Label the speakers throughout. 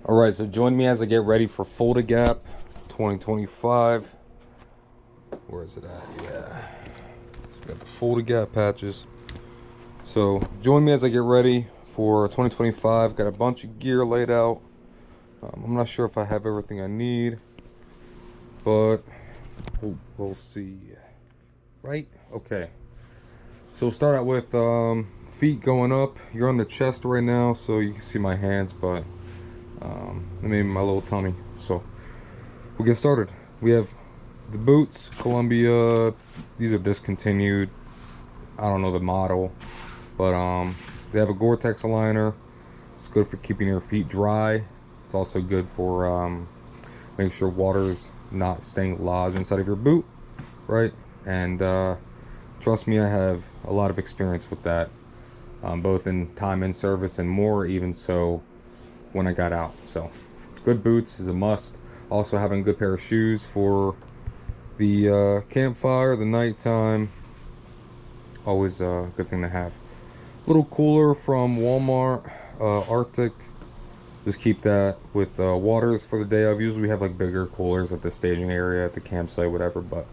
Speaker 1: Alright, so join me as I get ready for Fold a Gap 2025. Where is it at? Yeah. So we got the Fold a Gap patches. So join me as I get ready for 2025. Got a bunch of gear laid out. I'm not sure if I have everything I need, but we'll see. Right? Okay. So we'll start out with feet going up. You're on the chest right now, so you can see my hands, but maybe my little tummy. So we'll get started. We have the boots, Columbia. These are discontinued. I don't know the model, but they have a Gore-Tex liner. It's good for keeping your feet dry. It's also good for making sure water's not staying lodged inside of your boot, right? And trust me, I have a lot of experience with that, both in time in service and more even so when I got out. So good boots is a must. Also having a good pair of shoes for the campfire, the nighttime, always a good thing to have. Little cooler from Walmart, Arctic. Just keep that with waters for the day of. Usually we have like bigger coolers at the staging area, at the campsite, whatever, but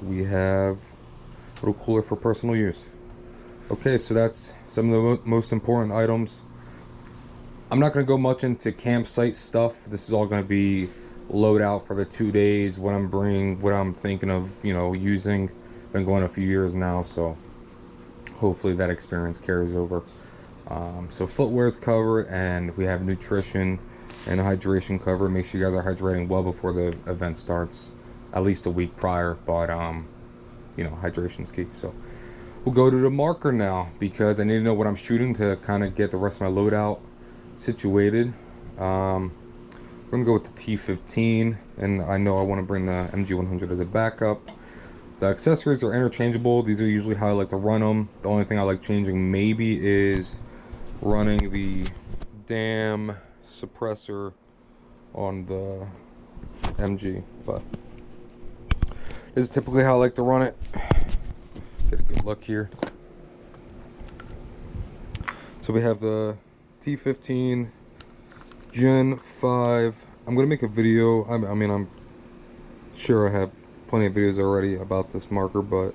Speaker 1: we have a little cooler for personal use. Okay, so that's some of the most important items. I'm not going to go much into campsite stuff. This is all going to be loadout for the 2 days, what I'm bringing, what I'm thinking of, you know, using. Been going a few years now, so hopefully that experience carries over. So footwear is covered, and we have nutrition and hydration covered. Make sure you guys are hydrating well before the event starts, at least a week prior, but you know, hydration is key. So we'll go to the marker now, because I need to know what I'm shooting to kind of get the rest of my loadout situated. We're gonna go with the T15, and I know I want to bring the MG100 as a backup. The accessories are interchangeable. These are usually how I like to run them. The only thing I like changing maybe is running the damn suppressor on the MG, but this is typically how I like to run it. Get a good look here. So we have the T15 Gen 5. I'm gonna make a video. I mean, I'm sure I have plenty of videos already about this marker, but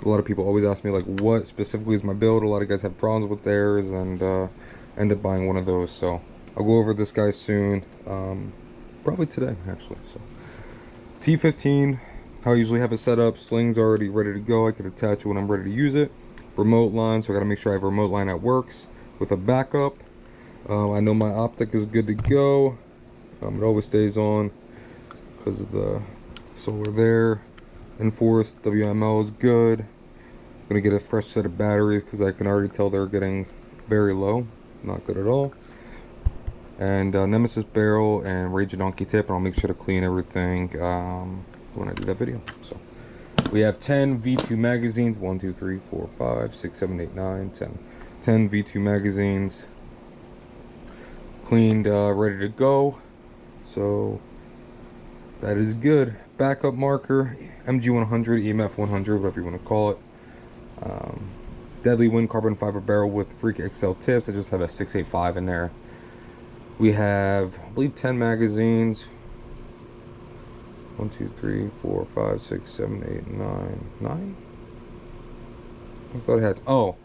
Speaker 1: a lot of people always ask me like what specifically is my build. A lot of guys have problems with theirs and end up buying one of those, so I'll go over this guy soon, probably today actually. So T15, how I usually have it set up. Sling's already ready to go. I can attach it when I'm ready to use it. Remote line, so I gotta make sure I have a remote line that works with a backup. I know my optic is good to go. It always stays on because of the solar there. Enforced WML is good. I'm gonna get a fresh set of batteries because I can already tell they're getting very low. Not good at all. And Nemesis barrel and Rage Donkey tip, and I'll make sure to clean everything when I do that video. So we have 10 V2 magazines. 1, 2, 3, 4, 5, 6, 7, 8, 9, 10. 10 V2 magazines. Cleaned, ready to go. So that is good. Backup marker, MG100, EMF 100, whatever you want to call it. Deadly Wind carbon fiber barrel with Freak XL tips. I just have a 685 in there. We have, I believe, 10 magazines. 1, 2, 3, 4, 5, 6, 7, 8, 9. 9? I thought I had, oh,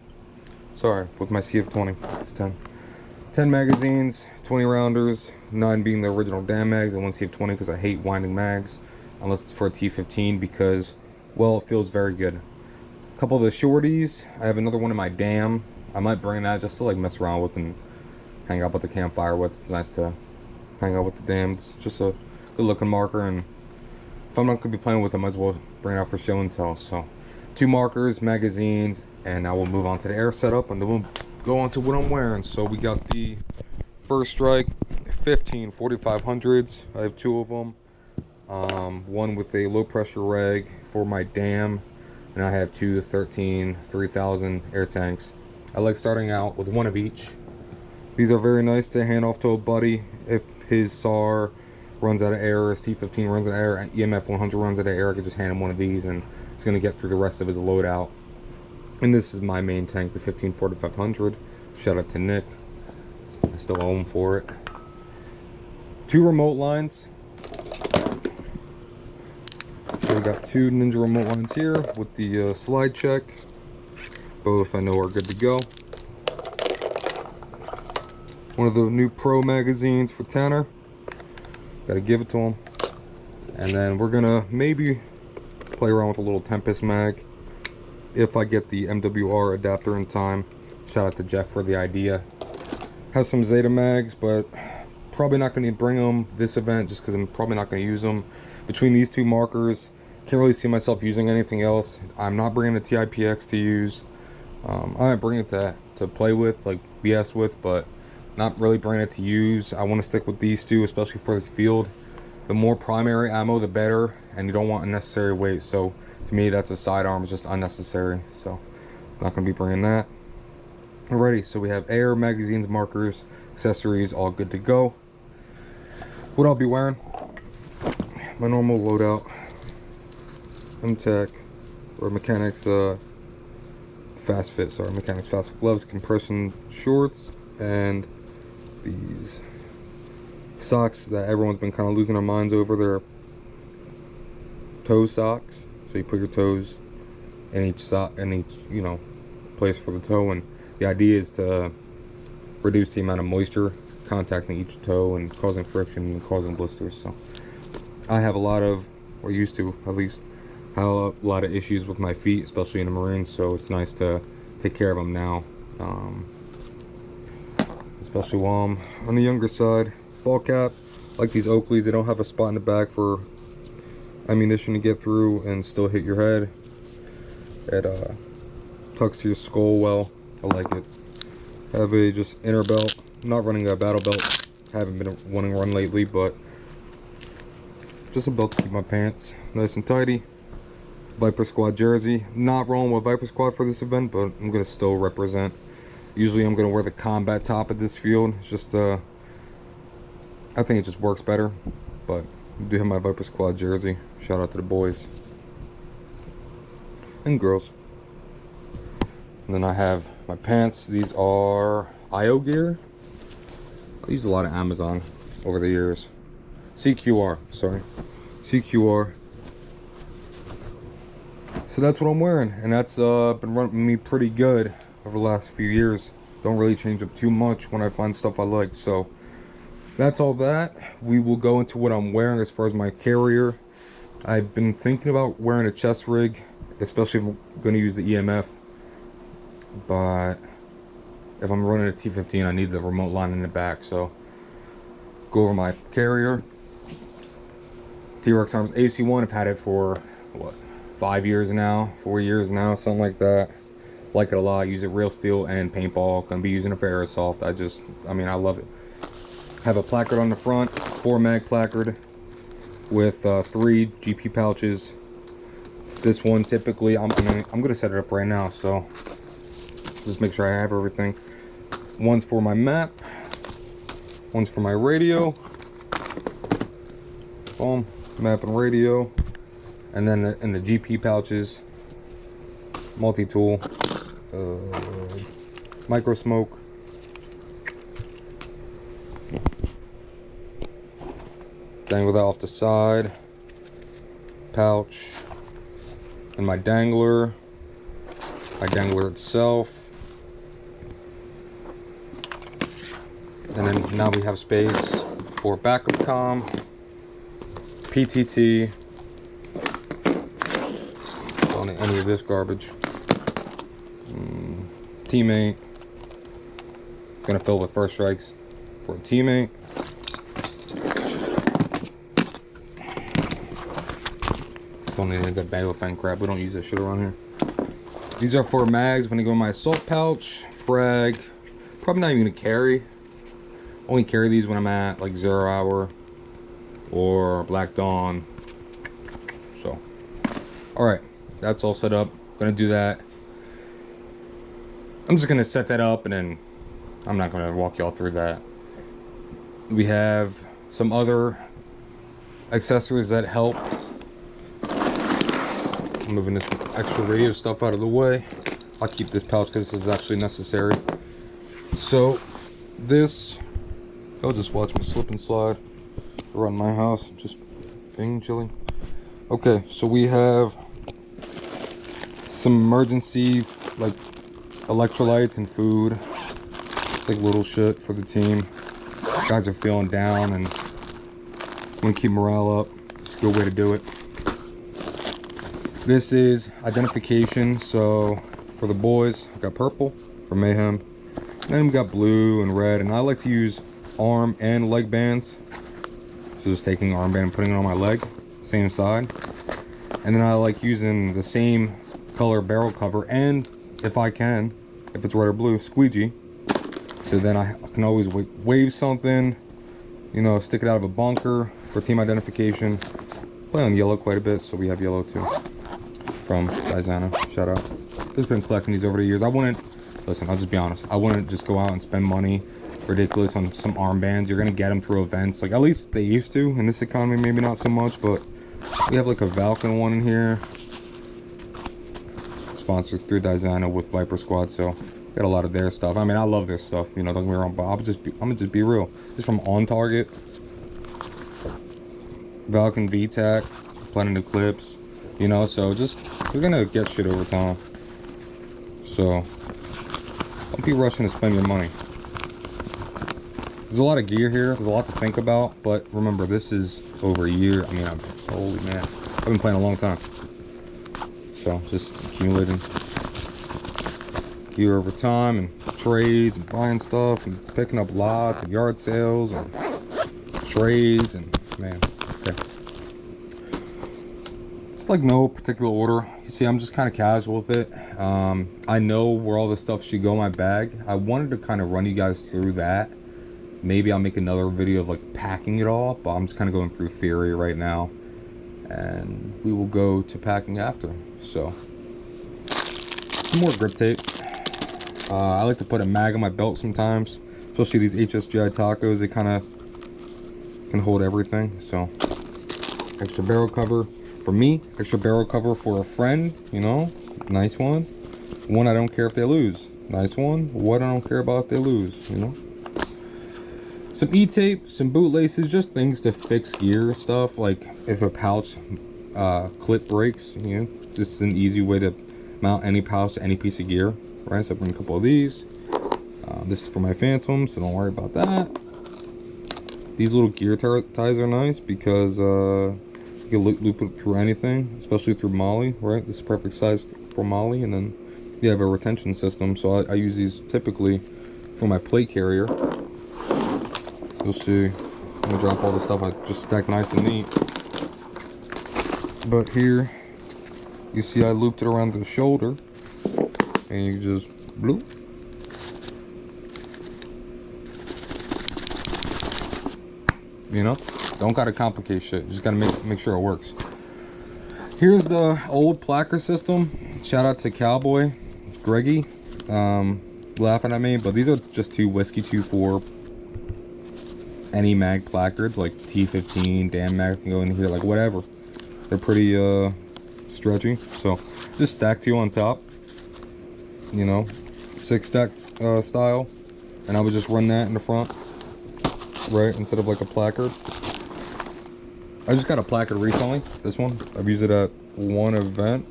Speaker 1: sorry, with my CF20, it's 10. 10 magazines, 20 rounders, 9 being the original DAM mags, and 1 CF20 because I hate winding mags, unless it's for a T15 because, well, it feels very good. A couple of the shorties, I have another one in my DAM. I might bring that just to like mess around with and hang out with the campfire with. It's nice to hang out with the DAM. It's just a good looking marker, and if I'm not going to be playing with them, I might as well bring it out for show and tell. So 2 markers, magazines, and I will move on to the air setup, and then we'll go on to what I'm wearing. So we got the First Strike 15 4500s. I have 2 of them. One with a low pressure reg for my dam, and I have 2 13 3000 air tanks. I like starting out with 1 of each. These are very nice to hand off to a buddy if his SAR runs out of air, his T15 runs out of air, EMF 100 runs out of air. I could just hand him one of these and it's going to get through the rest of his loadout. And this is my main tank, the 15 4500. Shout out to Nick. still owe them for it. 2 remote lines. So we got 2 Ninja remote lines here with the slide check. Both I know are good to go. One of the new Pro magazines for Tanner. Gotta give it to him. And then we're gonna maybe play around with a little Tempest mag if I get the MWR adapter in time. Shout out to Jeff for the idea. Have some Zeta mags, but probably not going to bring them this event just because I'm probably not going to use them. Between these 2 markers, can't really see myself using anything else. I'm not bringing the TIPX to use. I might bring it to play with, like BS with, but not really bringing it to use. I want to stick with these 2, especially for this field. The more primary ammo, the better, and you don't want unnecessary weight. So to me, that's a sidearm, it's just unnecessary. So not going to be bringing that. Alrighty, so we have air, magazines, markers, accessories, all good to go. What I'll be wearing, my normal loadout, MTech, or Mechanics fast fit, Mechanics fast fit gloves, compression shorts, and these socks that everyone's been kind of losing their minds over. Their toe socks, so you put your toes in each sock, in each, you know, place for the toe, and the idea is to reduce the amount of moisture contacting each toe and causing friction and causing blisters. So I have a lot of, or used to at least, have a lot of issues with my feet, especially in the Marines, so it's nice to take care of them now, especially while I'm on the younger side. Ball cap, like these Oakleys, they don't have a spot in the back for ammunition to get through and still hit your head. It tucks to your skull well. I like it. Have a just inner belt. I'm not running a battle belt. Haven't been wanting to run lately, but just a belt to keep my pants nice and tidy. Viper Squad jersey. Not rolling with Viper Squad for this event, but I'm gonna still represent. Usually I'm gonna wear the combat top at this field. It's just I think it just works better. But I do have my Viper Squad jersey. Shout out to the boys and girls. And then I have my pants. These are IO gear. I used a lot of Amazon over the years. CQR, sorry. CQR. So that's what I'm wearing, and that's been running me pretty good over the last few years. Don't really change up too much when I find stuff I like. So that's all that. We will go into what I'm wearing as far as my carrier. I've been thinking about wearing a chest rig, especially if I'm going to use the EMF. But if I'm running a T15, I need the remote line in the back. So go over my carrier. T-Rex Arms AC1. I've had it for what, 5 years now, 4 years now, something like that. Like it a lot. Use it real steel and paintball. Gonna be using it for airsoft. I mean, I love it. Have a placard on the front, 4 mag placard with 3 GP pouches. This one typically, I'm gonna set it up right now, so just make sure I have everything. One's for my map, one's for my radio. Boom, map and radio. And then in the GP pouches, multi-tool, micro smoke, dangle that off the side, pouch, and my dangler itself. And then now we have space for backup comm, PTT, on any of this garbage, teammate, gonna fill with first strikes for a teammate. Don't need any of that Battlefield crap. We don't use that shit around here. These are for mags when I go in my assault pouch, frag. Probably not even gonna carry. Only carry these when I'm at like 0 hour or Black Dawn. So, all right, that's all set up. Gonna do that. I'm just gonna set that up, and then I'm not gonna walk y'all through that. We have some other accessories that help. I'm moving this extra radio stuff out of the way. I'll keep this pouch because this is actually necessary. So this Y'all just watch me slip and slide around my house, just being chilling. Okay, so we have some emergency like electrolytes and food. It's like little shit for the team. Guys are feeling down and want to keep morale up. It's a good way to do it. This is identification. So for the boys, I got purple for Mayhem. And then we got blue and red. And I like to use arm and leg bands. So just taking armband and putting it on my leg, same side. And then I like using the same color barrel cover, and if I can, if it's red or blue, squeegee. So then I can always wave something, you know, stick it out of a bunker for team identification. Play on yellow quite a bit, so we have yellow too. From Dizana, shout out. Just been collecting these over the years. I wouldn't, listen, I'll just be honest, I wouldn't just go out and spend money ridiculous on some armbands. You're gonna get them through events, like at least they used to. In this economy, maybe not so much, but we have like a Valken one in here. Sponsored through Dizana with Viper Squad, so got a lot of their stuff. I mean, I love their stuff, you know, don't get me wrong, but I'm gonna just be real. Just from On Target, Valken VTAC, plenty of clips, you know, so just, we're gonna get shit over time. So, don't be rushing to spend your money. There's a lot of gear here, there's a lot to think about, but remember, this is over a year. I mean, holy man, I've been playing a long time. So, just accumulating gear over time, and trades, and buying stuff, and picking up lots, and yard sales, and trades, and man, okay. It's like no particular order. You see, I'm just kind of casual with it. I know where all this stuff should go in my bag. I wanted to kind of run you guys through that. Maybe I'll make another video of like packing it all, but I'm just kind of going through theory right now, and we will go to packing after. So, some more grip tape. I like to put a mag on my belt sometimes, especially these HSGI tacos. They kind of can hold everything. So, extra barrel cover for me, extra barrel cover for a friend, you know, nice one. One I don't care if they lose, nice one. One I don't care about if they lose, you know. Some E-tape, some bootlaces, just things to fix gear stuff, like if a pouch clip breaks, you know, this is an easy way to mount any pouch to any piece of gear, right? So I bring a couple of these. This is for my Phantom, so don't worry about that. These little gear ties are nice because you can loop it through anything, especially through Molly, right? This is perfect size for Molly, and then you have a retention system, so I use these typically for my plate carrier. You'll see, I'm gonna drop all the stuff I just stacked nice and neat. But here, you see I looped it around the shoulder, and you just bloop. You know, don't gotta complicate shit. Just gotta make sure it works. Here's the old placard system. Shout out to Cowboy, Greggy, laughing at me, but these are just two Whiskey 2-4 any mag placards, like T15, damn mag can go in here, like whatever. They're pretty stretchy, so just stack two on top, you know, 6-stack style, and I would just run that in the front, right, instead of like a placard. I just got a placard recently, this one. I've used it at one event.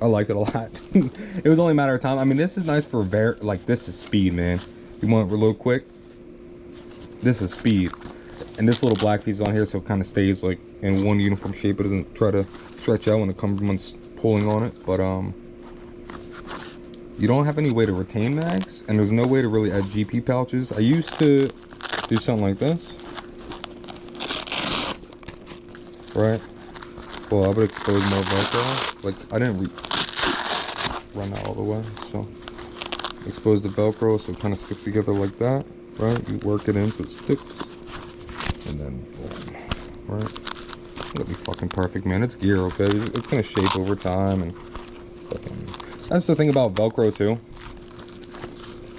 Speaker 1: I liked it a lot. It was only a matter of time. I mean, this is nice for like, this is speed, man. You want it reload quick, this is speed. And this little black piece on here, so it kind of stays like in one uniform shape. It doesn't try to stretch out when it comes when pulling on it. But you don't have any way to retain mags, and there's no way to really add GP pouches. I used to do something like this, right? Well, I would expose more Velcro. Like, I didn't run that all the way, so expose the Velcro so it kind of sticks together like that, right? You work it in so it sticks, and then boom, right? It'll be fucking perfect, man. It's gear, okay? It's gonna shape over time, and fucking, that's the thing about Velcro too.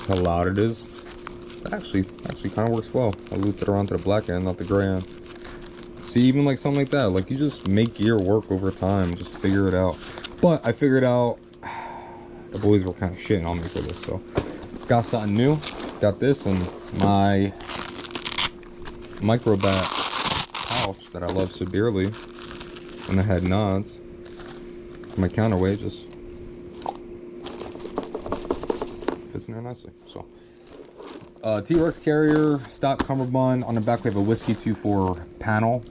Speaker 1: How loud it is. It actually kind of works well. I looped it around to the black end, not the gray end. See, even like something like that, like you just make gear work over time, just figure it out. But I figured out the boys were kind of shitting on me for this, so got something new. Got this, and my microbat pouch that I love so dearly, and I had nods. My counterweight just fits in there nicely. So T-Rex carrier, stock cummerbund. On the back we have a whiskey 2.4 panel,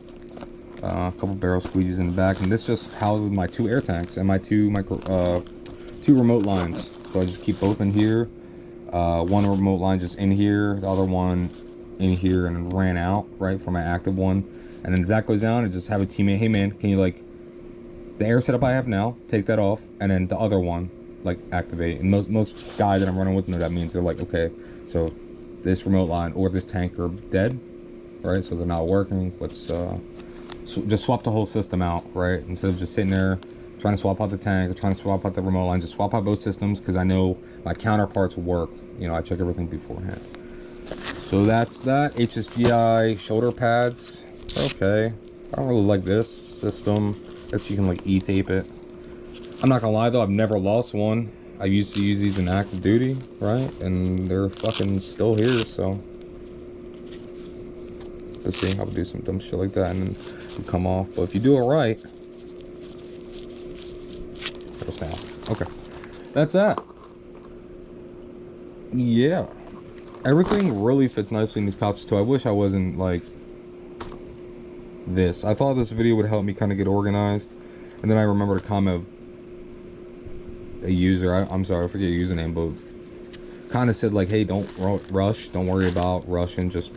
Speaker 1: a couple barrel squeegees in the back, and this just houses my 2 air tanks and my 2 remote lines. So I just keep both in here. One remote line just in here, the other one in here, and ran out right for my active one. And then if that goes down, I just have a teammate, hey man, can you like the air setup I have now, take that off, and then the other one like activate. And most guys that I'm running with know that means. They're like, okay, so this remote line or this tank are dead, right? So they're not working. Let's so just swap the whole system out, right? Instead of just sitting there trying to swap out the tank or trying to swap out the remote line, just swap out both systems, because I know my counterparts work. You know, I check everything beforehand. So that's that. HSGI shoulder pads. Okay, I don't really like this system. I guess you can like E-tape it. I'm not gonna lie though, I've never lost one. I used to use these in active duty, right? And they're fucking still here, so. Let's see, I'll do some dumb shit like that and then it'll come off. But if you do it right, it'll stay off. Okay, that's that. Yeah. Everything really fits nicely in these pouches too. I wish I wasn't like this. I thought this video would help me kind of get organized. And then I remembered a comment of a user, I'm sorry, I forget your username, but kind of said like, hey, don't rush, don't worry about rushing, just,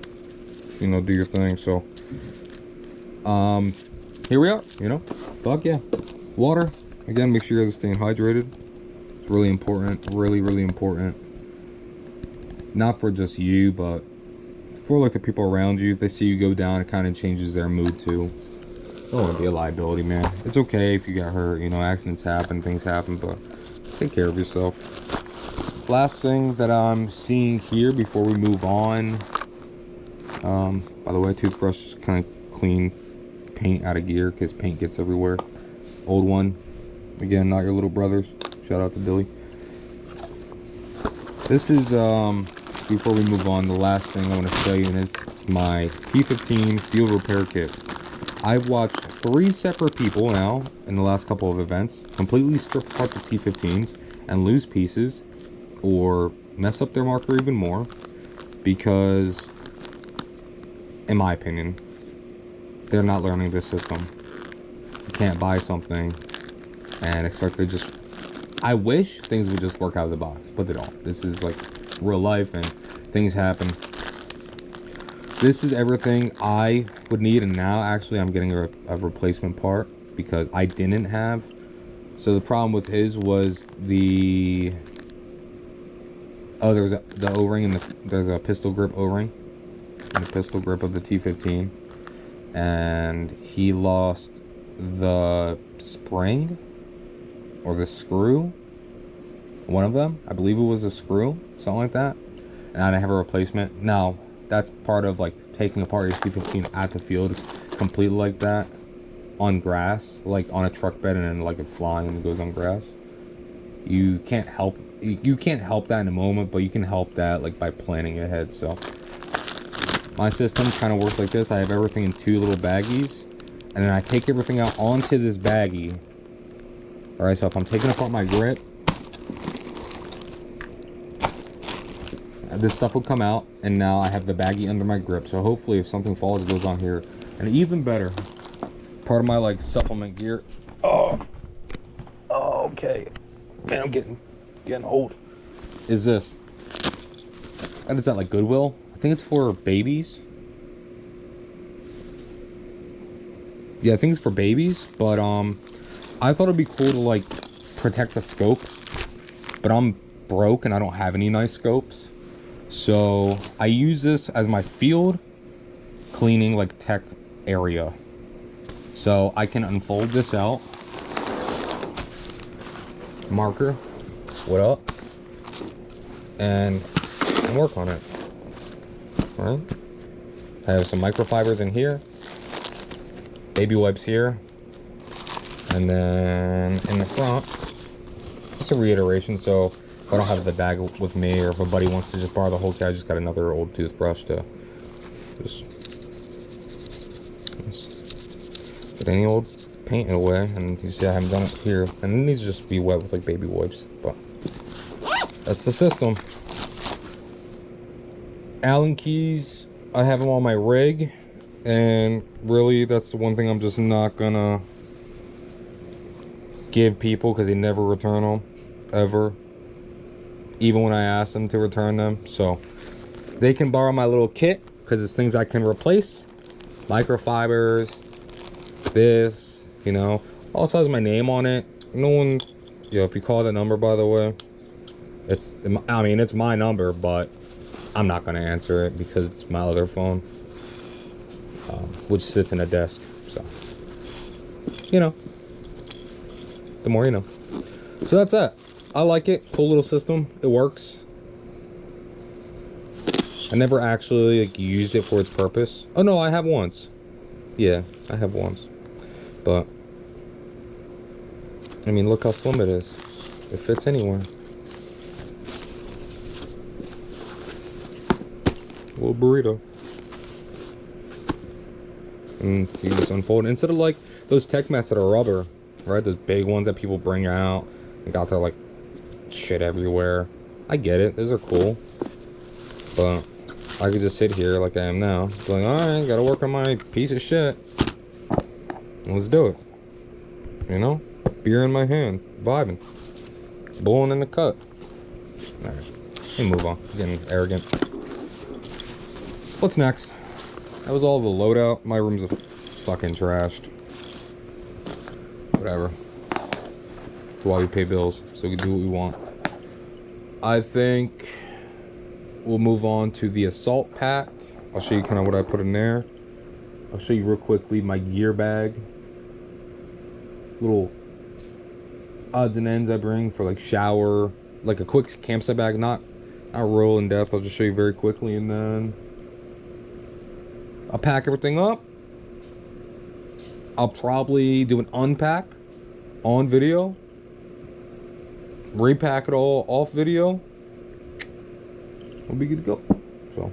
Speaker 1: you know, do your thing. So here we are, you know, fuck yeah. Water, again, make sure you guys are staying hydrated. It's really important, really important. Not for just you, but for like the people around you. If they see you go down, it kind of changes their mood too. Don't want to be a liability, man. It's okay if you got hurt, you know, accidents happen, things happen, but take care of yourself. Last thing that I'm seeing here before we move on, by the way, toothbrush is kind of clean paint out of gear because paint gets everywhere. Old one, again, not your little brothers. Shout out to Billy. This is before we move on, the last thing I want to show you, and it's my T15 field repair kit. I've watched 3 separate people now in the last couple of events completely strip apart the T15s and lose pieces or mess up their marker even more because, in my opinion, they're not learning this system. You can't buy something and expect to just... I wish things would just work out of the box, but they don't. This is like real life and things happen. This is everything I would need, and now actually I'm getting a replacement part because I didn't have. So the problem with his was the... Oh, there was the O-ring, and there's a pistol grip O-ring and the pistol grip of the T15. And he lost the spring or the screw. One of them, I believe it was a screw, something like that. And I have a replacement. Now, that's part of like taking apart your T15 at the field completely like that on grass, like on a truck bed, and then like it flying and it goes on grass. You can't help that in a moment, but you can help that like by planning ahead. So my system kind of works like this. I have everything in 2 little baggies, and then I take everything out onto this baggie. All right, so if I'm taking apart my grip, this stuff will come out, and now I have the baggie under my grip. So hopefully if something falls, it goes on here. And even better, part of my like supplement gear. Oh, okay, man, I'm getting old. Is this? And it's at like Goodwill. I think it's for babies. Yeah, I think it's for babies. But I thought it'd be cool to like protect the scope, but I'm broke and I don't have any nice scopes. So I use this as my field cleaning like tech area. So I can unfold this out. Marker, what up? And work on it. All right. I have some microfibers in here. Baby wipes here. And then in the front, it's a reiteration, so if I don't have the bag with me, or if a buddy wants to just borrow the whole kit, I just got another old toothbrush to just Get any old paint away, and you see I haven't done it here, and it needs to just be wet with like baby wipes, but that's the system. Allen keys, I have them on my rig, and really that's the one thing I'm just not gonna give people because they never return them ever, even when I ask them to return them. So they can borrow my little kit because it's things I can replace, microfibers, this, you know, also has my name on it. No one, you know, if you call that number, by the way, it's, I mean, it's my number, but I'm not gonna answer it because it's my other phone, which sits in a desk. So, you know, the more you know. So that's that. I like it. Cool little system. It works. I never actually like used it for its purpose. Oh no, I have once. Yeah, I have once. But I mean, look how slim it is. It fits anywhere. Little burrito. And you just unfold it. Instead of like those tech mats that are rubber, right? Those big ones that people bring out. They got their like shit everywhere. I get it. Those are cool. But I could just sit here like I am now. Be like, alright, gotta work on my piece of shit. Let's do it. You know? Beer in my hand. Vibing. Blowing in the cut. Alright. Let me move on. I'm getting arrogant. What's next? That was all the loadout. My room's fucking trashed. Whatever. That's why we pay bills. So we do what we want. I think we'll move on to the assault pack. I'll show you kind of what I put in there. I'll show you real quickly my gear bag. Little odds and ends I bring for like shower, like a quick campsite bag, not real in depth. I'll just show you very quickly, and then I'll pack everything up. I'll probably do an unpack on video, repack it all off video. We'll be good to go. So,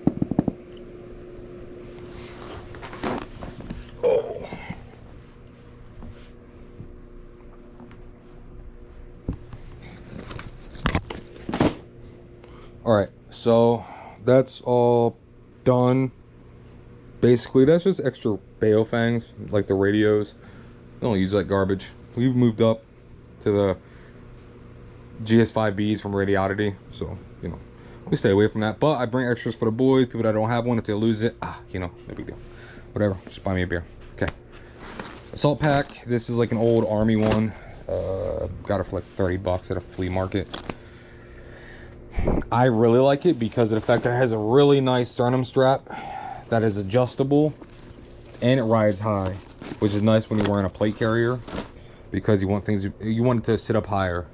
Speaker 1: all right, so that's all done. Basically, that's just extra Baofangs, like the radios. I don't use that garbage. We've moved up to the GS5Bs from Radiotity, so, you know, we stay away from that. But I bring extras for the boys, people that don't have one. If they lose it, you know, no big deal. Whatever, just buy me a beer. Okay. Assault pack. This is like an old army one. Got it for like 30 bucks at a flea market. I really like it because of the fact that it has a really nice sternum strap that is adjustable, and it rides high, which is nice when you're wearing a plate carrier because you want things, you want it to sit up higher.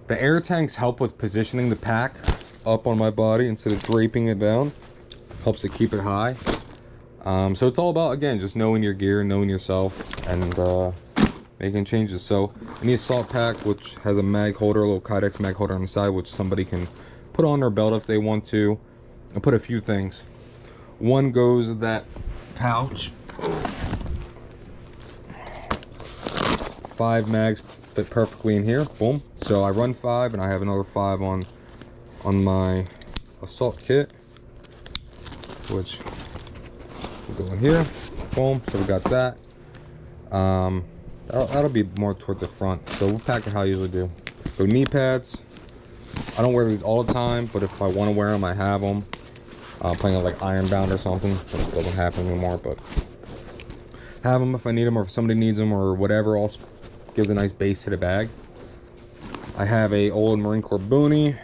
Speaker 1: The air tanks help with positioning the pack up on my body instead of draping it down. Helps to keep it high. So it's all about, again, just knowing your gear, knowing yourself, and making changes. So in the assault pack, which has a mag holder, a little Kydex mag holder on the side, which somebody can put on their belt if they want to. I'll put a few things. One goes in that pouch. 5 mags fit perfectly in here. Boom. So I run 5, and I have another 5 on my assault kit, which will go in here. Boom. So we got that. That'll be more towards the front. So we'll pack it how I usually do. So knee pads. I don't wear these all the time, but if I want to wear them, I have them. Playing it like Ironbound or something, which doesn't happen anymore, but have them if I need them, or if somebody needs them, or whatever. Also gives a nice base to the bag. I have a old Marine Corps boonie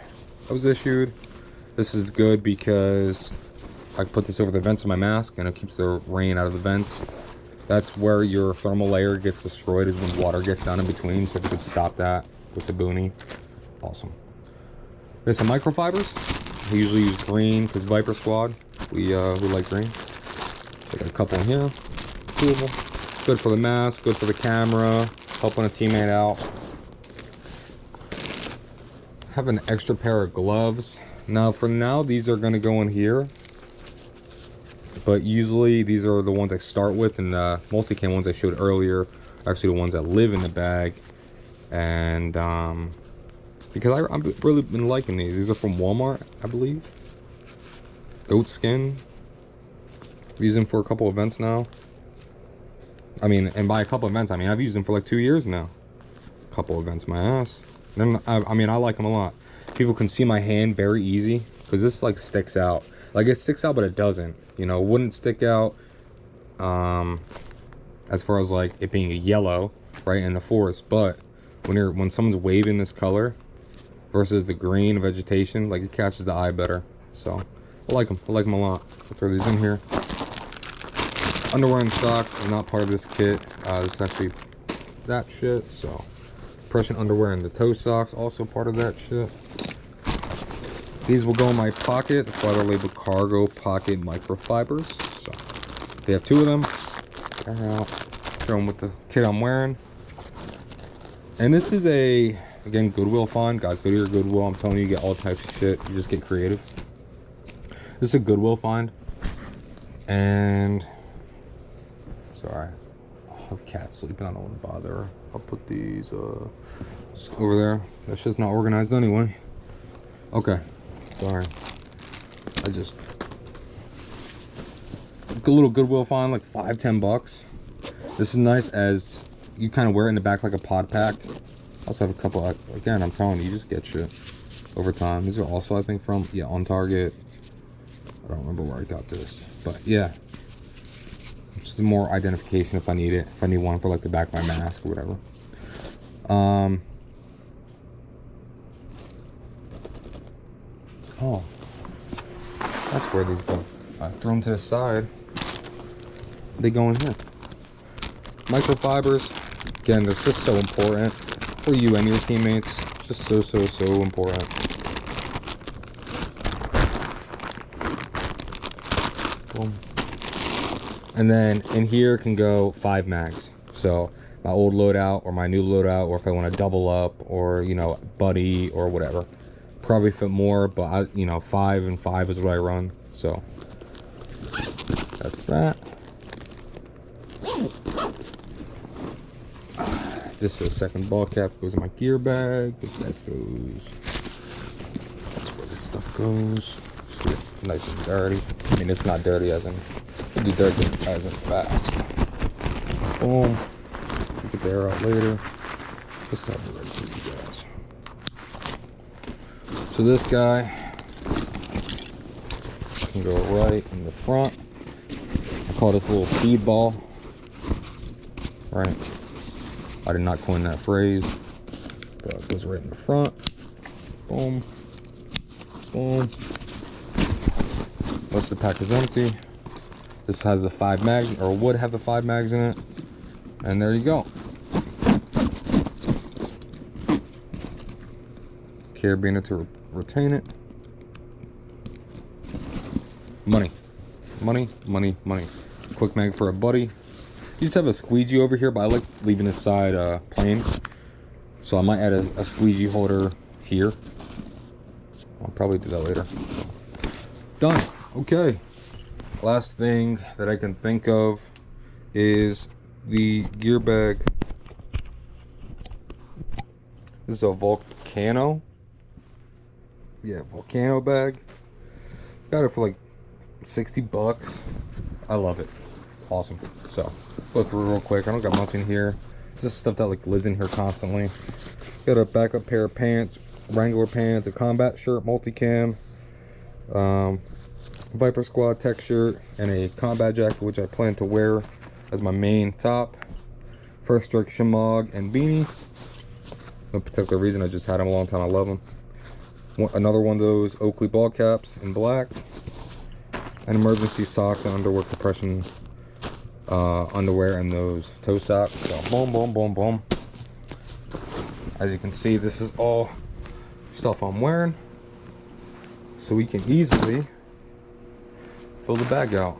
Speaker 1: that was issued. This is good because I put this over the vents of my mask, and it keeps the rain out of the vents. That's where your thermal layer gets destroyed, is when water gets down in between. So if you could stop that with the boonie, awesome. There's some microfibers. We usually use green because Viper Squad, we like green. I got a couple in here. 2 of them. Good for the mask, good for the camera, helping a teammate out. Have an extra pair of gloves. Now for now, these are gonna go in here. but usually these are the ones I start with, and the multicam ones I showed earlier are actually the ones that live in the bag. And because I've really been liking these. These are from Walmart, I believe. Goat skin. I've used them for a couple events now. I mean, and by a couple events, I mean I've used them for like 2 years now. A couple events, my ass. Then I mean I like them a lot. People can see my hand very easy because this like sticks out. Like it sticks out, but it doesn't. You know, it wouldn't stick out. As far as like it being a yellow, right, in the forest, but when someone's waving this color versus the green vegetation, like it catches the eye better. So I like them. I like them a lot. I'll throw these in here. Underwear and socks is not part of this kit. This is actually that shit. So compression underwear and the toe socks also part of that shit. These will go in my pocket. The Footwear label cargo pocket microfibers. So they have 2 of them. Throw them with the kit I'm wearing. And this is again, Goodwill find. Guys, go to your Goodwill. I'm telling you, you get all types of shit. You just get creative. This is a Goodwill find. And sorry, I have cats sleeping. I don't want to bother her. I'll put these just over there. That shit's not organized anyway. Okay, sorry. I just a little Goodwill find, like $5-10 bucks. This is nice as you kind of wear it in the back like a pod pack. I also have a couple, again, I'm telling you, just get shit over time. These are also, I think, from, yeah, On Target. I don't remember where I got this, but yeah. Just more identification if I need it. If I need one for like the back of my mask or whatever. Oh, that's where these go. I throw them to the side. They go in here. Microfibers, again, they're just so important for you and your teammates. Just so important. Boom. And then in here can go 5 mags. So my old loadout or my new loadout, or if I want to double up, or you know, buddy or whatever, probably fit more, but I, you know, 5 and 5 is what I run. So that's that. This is a second ball cap, goes in my gear bag. That goes, that's where this stuff goes. So nice and dirty. I mean, it's not dirty as in, it'll be dirty as in fast. Boom. Get the air out later. Let's have the right for you guys. So this guy can go right in the front. I call this a little speedball. Right. I did not coin that phrase, but it goes right in the front. Boom. Boom. Once the pack is empty, this has the 5 mags, or would have the 5 mags in it. And there you go. Carabiner to retain it. Money. Money, money, money. Quick mag for a buddy. You just have a squeegee over here, but I like leaving this side plain. So I might add a squeegee holder here. I'll probably do that later. Done. Okay. Last thing that I can think of is the gear bag. This is a Volcano. Yeah, Volcano bag. Got it for like 60 bucks. I love it. Awesome. So go through real quick. I don't got much in here. Just stuff that like lives in here constantly. Got a backup pair of pants, Wrangler pants, a combat shirt, multicam, Viper Squad tech shirt, and a combat jacket, which I plan to wear as my main top. First Strike shemagh and beanie. No particular reason, I just had them a long time. I love them. Another one of those Oakley ball caps in black. And emergency socks and underwear compression underwear and those toe socks. So boom, boom, boom, boom. As you can see, this is all stuff I'm wearing. So we can easily fill the bag out.